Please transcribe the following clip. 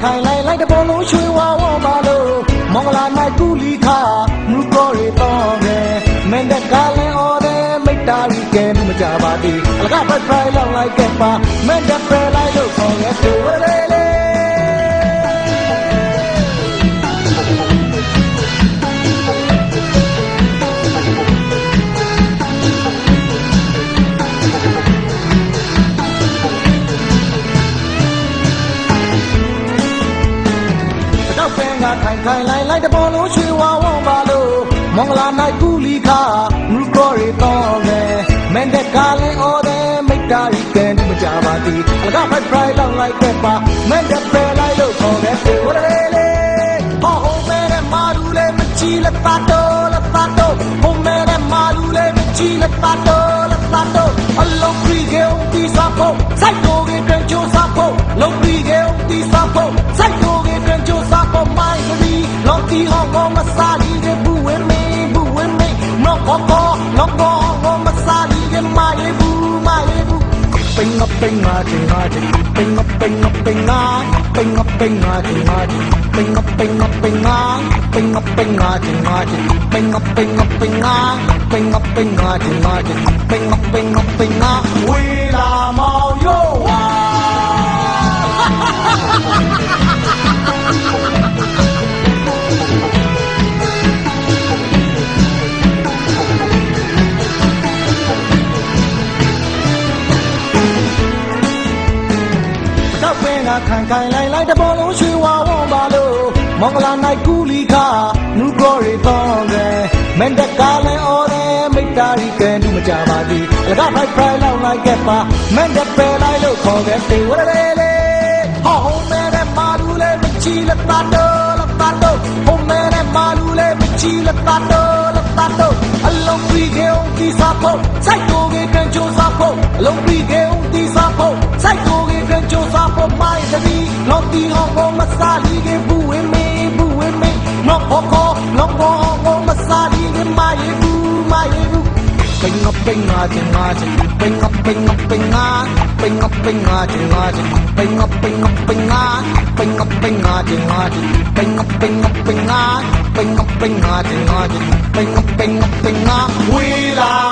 ခိုင်လိုက်လိုက်တပေါ်လုံးရွှေဝါဝပါလို့မောင်္ဂလာနိုင်ကူလီခါမူကိုရီတော့တယ်မင်းတဲ့ကားလင်းအော်တယ်မိတ္တာရီကဲမကြပါသေးအလကဖက်ဖိုင်လောက်လိုက်ခဲ့ပါမင်းတဲ့ဖဲလိုက်လို့ခေါ်ရဲဆိုလေလေခိုင်လိုက်လိုက်တပေါ်လုံးရွှေဝါဝပါလို့မောင်္ဂလာနိုင်ကူလီခါမူကိုရီတော့တယ်မင်းတဲ့ကားလင်းအော်တယ်မိတ္တာရီကဲမကြပါသေးအလကဖက်ဖိုင်လောက်လိုက်ခဲ့ပါမင်းတဲ့ဖဲလိုက်လို့ခေါ်ရဲဆိုလေလေဟောဟိုမဲတဲ့မာလူလေးမချီလက်ပါတော့ဟိုမဲတဲ့မာလူလေးမချီလက်ပါတော့အလုံးပြီးခဲ့ဦးဒီစားဖို့စိုက်တော်ကြီးပြန်ချိုးစားဖို့လုံးပြီးခဲ့ဦးဒီစားဖို့စိုက်တော်ကြီးပြန်ချိုးစားဖို့မိုင်းရီလော်တီဟောကောမစားဒီကဘူးဝဲမေနော့ကောလောကောဟောမစားဒီကမိုင်းဘူးပိငါတင်ငါပိငါတင်ငါပိငါပိငါပိငါတင်ငါပိငါပိငါတင်ငါပိငါပိငါတင်ငါပိငါတင်ငါပိငါပိငါပိငါတင်ငါပိငါတင်ငါပိငါပိငါပိငါဝေလာမောင်ယောဝါခိုင်လိုက်တပေါ်လုံးရွှေဝါဝပါလို့မောင်္ဂလာနိုင်ကူလီခါနူကိုရီတော့တယ်မင်းတဲ့ကားလင်းအော်တယ်မိတ္တာရီကဲမကြပါသေးအလကဖိုက်ဖိုင်လောက်လိုက်ခဲ့ပါမင်းတဲ့ဖဲလိုက်လို့ခေါ်ခဲ့သေးဝလေလေဟောဟိုမဲတဲ့မာလူလေးမချီလက်ပါတော့ဟိုမဲတဲ့မာလူလေးမချီလက်ပါတော့အလုံးပြီးခဲ့ဦးဒီစားဖို့စိုက်တော်ကြီးပြန်ချိုးစားဖို့အလုံးပြီးခဲ့ဦးဒီစားဖို့စိုက်တော်ကြီးပြန်ချိုးစားဖို့မိုင်းရီလော်တီဟောကောမစားဒီကဘူးဝဲမေနော့ကောလောကောဟောမစားဒီကမိုင်းဘူးပိငါတင်ငါပိငါတင်ငါပိငါပိငါတင်ငါပိငါတင်ငါပိငါပိငါတင်ငါပိငါပိငါတင်ငါတင်ငါဝေလာ